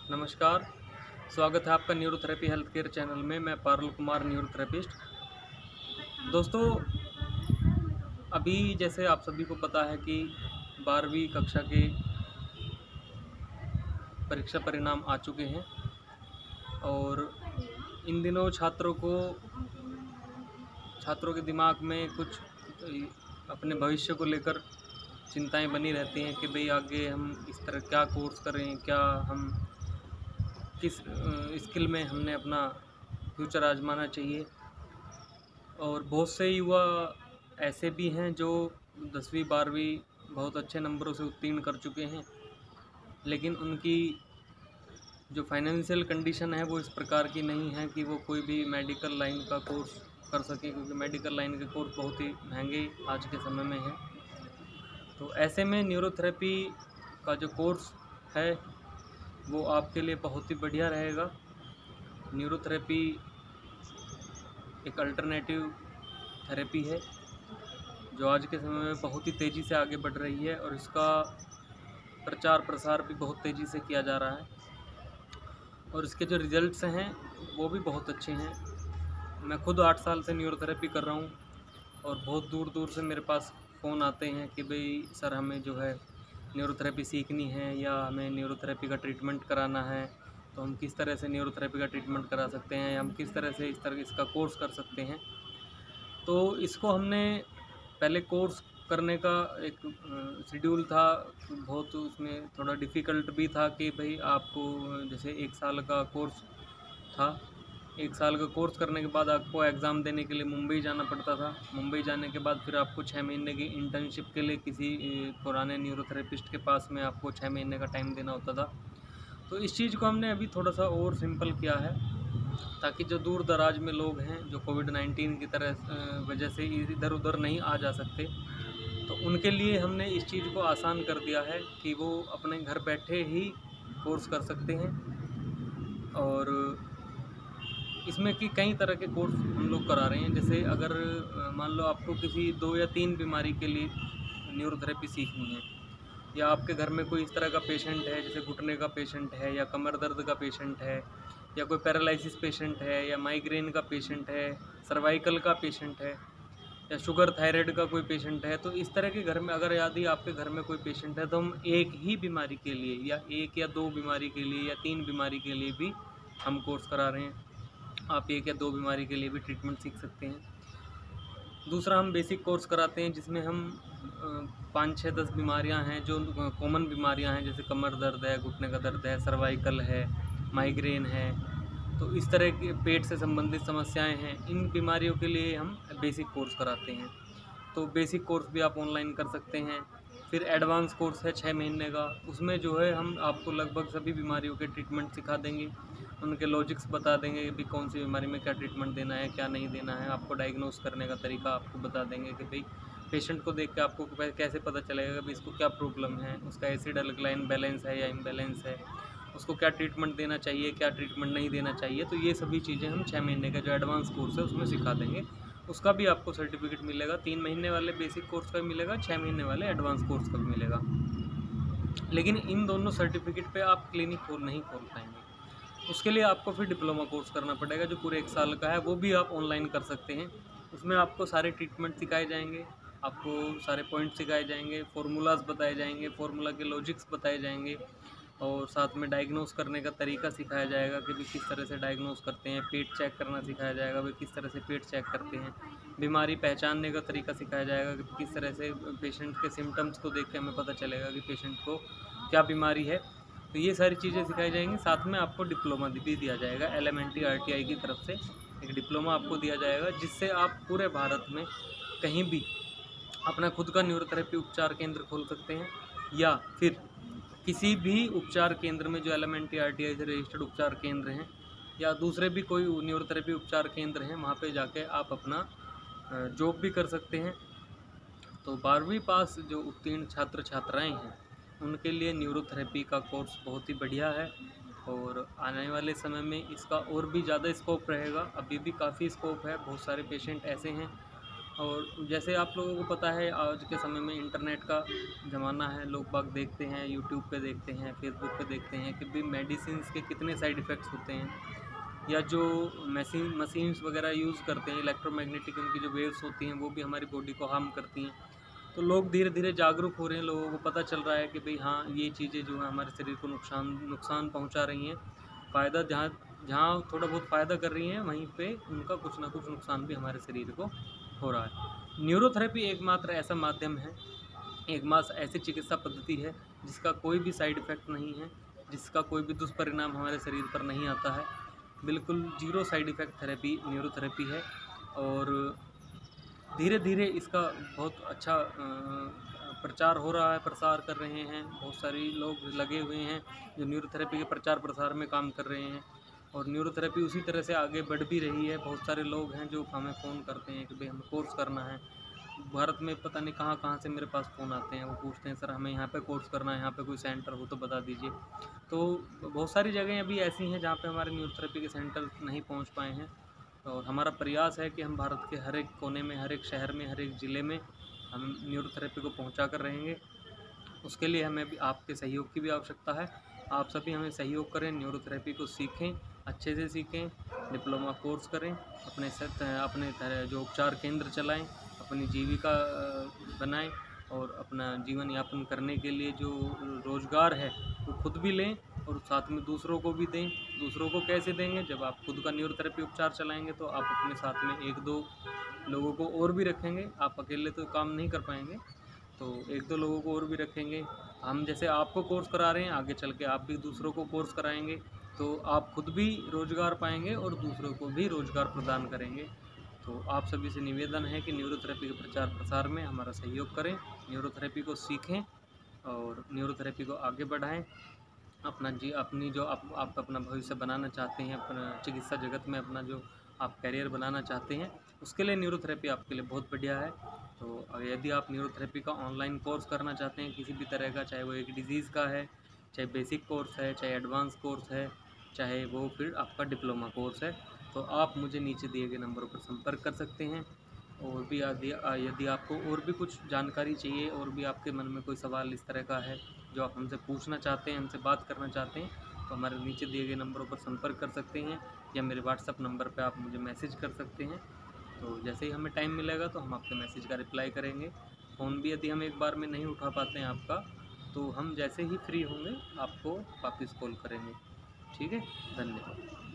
नमस्कार, स्वागत है आपका न्यूरोथेरेपी हेल्थ केयर चैनल में। मैं पारुल कुमार, न्यूरोथेरेपिस्ट। दोस्तों, अभी जैसे आप सभी को पता है कि 12वीं कक्षा के परीक्षा परिणाम आ चुके हैं और इन दिनों छात्रों के दिमाग में कुछ अपने भविष्य को लेकर चिंताएं बनी रहती हैं कि भाई आगे हम इस तरह क्या कोर्स करें, क्या हम किस स्किल में हमने अपना फ्यूचर आजमाना चाहिए। और बहुत से युवा ऐसे भी हैं जो 10वीं 12वीं बहुत अच्छे नंबरों से उत्तीर्ण कर चुके हैं, लेकिन उनकी जो फाइनेंशियल कंडीशन है वो इस प्रकार की नहीं है कि वो कोई भी मेडिकल लाइन का कोर्स कर सकें, क्योंकि मेडिकल लाइन के कोर्स बहुत ही महंगे आज के समय में हैं। तो ऐसे में न्यूरोथेरेपी का जो कोर्स है वो आपके लिए बहुत ही बढ़िया रहेगा। न्यूरोथेरेपी एक अल्टरनेटिव थेरेपी है जो आज के समय में बहुत ही तेज़ी से आगे बढ़ रही है और इसका प्रचार प्रसार भी बहुत तेज़ी से किया जा रहा है और इसके जो रिज़ल्ट्स हैं वो भी बहुत अच्छे हैं। मैं खुद 8 साल से न्यूरोथेरेपी कर रहा हूँ और बहुत दूर दूर से मेरे पास फ़ोन आते हैं कि भाई सर हमें जो है न्यूरोथेरेपी सीखनी है या हमें न्यूरोथेरेपी का ट्रीटमेंट कराना है, तो हम किस तरह से न्यूरोथेरेपी का ट्रीटमेंट करा सकते हैं या हम किस तरह से इसका कोर्स कर सकते हैं। तो इसको हमने पहले कोर्स करने का एक शेड्यूल था, बहुत उसमें थोड़ा डिफ़िकल्ट भी था कि भाई आपको जैसे 1 साल का कोर्स था। 1 साल का कोर्स करने के बाद आपको एग्ज़ाम देने के लिए मुंबई जाना पड़ता था। मुंबई जाने के बाद फिर आपको 6 महीने की इंटर्नशिप के लिए किसी पुराने न्यूरोथेरेपिस्ट के पास में आपको 6 महीने का टाइम देना होता था। तो इस चीज़ को हमने अभी थोड़ा-सा और सिंपल किया है, ताकि जो दूर दराज में लोग हैं जो कोविड-19 की तरह वजह से इधर-उधर नहीं आ जा सकते, तो उनके लिए हमने इस चीज़ को आसान कर दिया है कि वो अपने घर बैठे ही कोर्स कर सकते हैं। और इसमें कि कई तरह के कोर्स हम लोग करा रहे हैं। जैसे अगर मान लो आपको किसी 2 या 3 बीमारी के लिए न्यूरोथेरेपी सीखनी है, या आपके घर में कोई इस तरह का पेशेंट है जैसे घुटने का पेशेंट है या कमर दर्द का पेशेंट है या कोई पैरालिसिस पेशेंट है या माइग्रेन का पेशेंट है, सर्वाइकल का पेशेंट है या शुगर थायराइड का कोई पेशेंट है, तो इस तरह के घर में अगर यदि आपके घर में कोई पेशेंट है तो हम एक ही बीमारी के लिए या 1 या 2 बीमारी के लिए या 3 बीमारी के लिए भी हम कोर्स करा रहे हैं। आप 1 या 2 बीमारी के लिए भी ट्रीटमेंट सीख सकते हैं। दूसरा हम बेसिक कोर्स कराते हैं जिसमें हम 5, 6, 10 बीमारियां हैं जो कॉमन बीमारियां हैं, जैसे कमर दर्द है, घुटने का दर्द है, सर्वाइकल है, माइग्रेन है, तो इस तरह के पेट से संबंधित समस्याएं हैं। इन बीमारियों के लिए हम बेसिक कोर्स कराते हैं। तो बेसिक कोर्स भी आप ऑनलाइन कर सकते हैं। फिर एडवांस कोर्स है 6 महीने का, उसमें जो है हम आपको लगभग सभी बीमारियों के ट्रीटमेंट सिखा देंगे, उनके लॉजिक्स बता देंगे कि भाई कौन सी बीमारी में क्या ट्रीटमेंट देना है, क्या नहीं देना है। आपको डायग्नोस करने का तरीका आपको बता देंगे कि भाई पेशेंट को देख के आपको कैसे पता चलेगा कि भाई इसको क्या प्रॉब्लम है, उसका एसिड अल्कलाइन बैलेंस है या इम्बैलेंस है, उसको क्या ट्रीटमेंट देना चाहिए, क्या ट्रीटमेंट नहीं देना चाहिए। तो ये सभी चीज़ें हम 6 महीने का जो एडवांस कोर्स है उसमें सिखा देंगे। उसका भी आपको सर्टिफिकेट मिलेगा, 3 महीने वाले बेसिक कोर्स का भी मिलेगा, 6 महीने वाले एडवांस कोर्स का भी मिलेगा। लेकिन इन दोनों सर्टिफिकेट पे आप क्लिनिक नहीं खोल पाएंगे। उसके लिए आपको फिर डिप्लोमा कोर्स करना पड़ेगा जो पूरे 1 साल का है, वो भी आप ऑनलाइन कर सकते हैं। उसमें आपको सारे ट्रीटमेंट सिखाए जाएंगे, आपको सारे पॉइंट सिखाए जाएंगे, फार्मूलाज बताए जाएंगे, फार्मूला के लॉजिक्स बताए जाएंगे और साथ में डायग्नोस करने का तरीका सिखाया जाएगा कि भाई किस तरह से डायग्नोस करते हैं। पेट चेक करना सिखाया जाएगा, भाई किस तरह से पेट चेक करते हैं। बीमारी पहचानने का तरीका सिखाया जाएगा कि किस तरह से पेशेंट के सिम्टम्स को देख के हमें पता चलेगा कि पेशेंट को क्या बीमारी है। तो ये सारी चीज़ें सिखाई जाएंगी। साथ में आपको डिप्लोमा भी दिया जाएगा, LMNT RTI की तरफ से एक डिप्लोमा आपको दिया जाएगा, जिससे आप पूरे भारत में कहीं भी अपना खुद का न्यूरोथेरेपी उपचार केंद्र खोल सकते हैं, या फिर किसी भी उपचार केंद्र में जो LMNT RTI से रजिस्टर्ड उपचार केंद्र हैं या दूसरे भी कोई न्यूरोथेरेपी उपचार केंद्र हैं, वहाँ पे जाके आप अपना जॉब भी कर सकते हैं। तो 12वीं पास जो उत्तीर्ण छात्र छात्राएं हैं उनके लिए न्यूरोथेरेपी का कोर्स बहुत ही बढ़िया है और आने वाले समय में इसका और भी ज़्यादा स्कोप रहेगा। अभी भी काफ़ी स्कोप है, बहुत सारे पेशेंट ऐसे हैं और जैसे आप लोगों को पता है आज के समय में इंटरनेट का ज़माना है, लोग बाग देखते हैं, यूट्यूब पे देखते हैं, फेसबुक पे देखते हैं कि भाई मेडिसिन्स के कितने साइड इफ़ेक्ट्स होते हैं, या जो मशीन्स वगैरह यूज़ करते हैं, इलेक्ट्रोमैग्नेटिक उनकी जो वेव्स होती हैं वो भी हमारी बॉडी को हार्म करती हैं। तो लोग धीरे धीरे जागरूक हो रहे हैं, लोगों को पता चल रहा है कि भाई हाँ, ये चीज़ें जो हैं हमारे शरीर को नुकसान पहुंचा रही हैं। फ़ायदा जहाँ जहाँ थोड़ा बहुत फ़ायदा कर रही हैं, वहीं पे उनका कुछ ना कुछ नुकसान भी हमारे शरीर को हो रहा है। न्यूरोथेरेपी एकमात्र ऐसा माध्यम है, एकमात्र ऐसी चिकित्सा पद्धति है जिसका कोई भी साइड इफ़ेक्ट नहीं है, जिसका कोई भी दुष्परिणाम हमारे शरीर पर नहीं आता है। बिल्कुल zero side effect therapy neurotherapy है, और धीरे-धीरे इसका बहुत अच्छा प्रचार हो रहा है, प्रसार कर रहे हैं। बहुत सारे लोग लगे हुए हैं जो न्यूरोथेरेपी के प्रचार-प्रसार में काम कर रहे हैं, और न्यूरोथेरेपी उसी तरह से आगे बढ़ भी रही है। बहुत सारे लोग हैं जो हमें फ़ोन करते हैं कि भई हमें कोर्स करना है। भारत में पता नहीं कहाँ-कहाँ से मेरे पास फ़ोन आते हैं, वो पूछते हैं सर हमें यहाँ पे कोर्स करना है, यहाँ पे कोई सेंटर हो तो बता दीजिए। तो बहुत सारी जगहें अभी ऐसी हैं जहाँ पे हमारे न्यूरोथेरेपी के सेंटर नहीं पहुँच पाए हैं, और हमारा प्रयास है कि हम भारत के हर एक कोने में, हर एक शहर में, हर एक ज़िले में हम न्यूरोथेरेपी को पहुँचा कर रहेंगे। उसके लिए हमें भी आपके सहयोग की भी आवश्यकता है। आप सभी हमें सहयोग करें, न्यूरोथेरेपी को सीखें, अच्छे से सीखें, डिप्लोमा कोर्स करें, अपने जो उपचार केंद्र चलाएँ, अपनी जीविका बनाएँ, और अपना जीवन यापन करने के लिए जो रोज़गार है वो खुद भी लें और साथ में दूसरों को भी दें। दूसरों को कैसे देंगे? जब आप खुद का न्यूरोथेरेपी उपचार चलाएँगे तो आप अपने साथ में 1-2 लोगों को और भी रखेंगे। आप अकेले तो काम नहीं कर पाएँगे, तो 1-2 लोगों को और भी रखेंगे। हम जैसे आपको कोर्स करा रहे हैं, आगे चल के आप भी दूसरों को कोर्स कराएँगे, तो आप खुद भी रोज़गार पाएँगे और दूसरों को भी रोज़गार प्रदान करेंगे। तो आप सभी से निवेदन है कि न्यूरोथेरेपी के प्रचार-प्रसार में हमारा सहयोग करें, न्यूरोथेरेपी को सीखें और न्यूरोथेरेपी को आगे बढ़ाएँ। अपनी जो आप अपना भविष्य बनाना चाहते हैं, अपना चिकित्सा जगत में अपना जो आप करियर बनाना चाहते हैं, उसके लिए न्यूरोथेरेपी आपके लिए बहुत बढ़िया है। तो यदि आप न्यूरोथेरेपी का ऑनलाइन कोर्स करना चाहते हैं किसी भी तरह का, चाहे वो एक डिज़ीज़ का है, चाहे बेसिक कोर्स है, चाहे एडवांस कोर्स है, चाहे वो फिर आपका डिप्लोमा कोर्स है, तो आप मुझे नीचे दिए गए नंबरों पर संपर्क कर सकते हैं। और भी यदि आपको और भी कुछ जानकारी चाहिए, और भी आपके मन में कोई सवाल इस तरह का है जो आप हमसे पूछना चाहते हैं, हमसे बात करना चाहते हैं, तो हमारे नीचे दिए गए नंबरों पर संपर्क कर सकते हैं, या मेरे व्हाट्सएप नंबर पे आप मुझे मैसेज कर सकते हैं। तो जैसे ही हमें टाइम मिलेगा तो हम आपके मैसेज का रिप्लाई करेंगे। फ़ोन भी यदि हम एक बार में नहीं उठा पाते हैं आपका, तो हम जैसे ही फ्री होंगे आपको वापस कॉल करेंगे। ठीक है? धन्यवाद।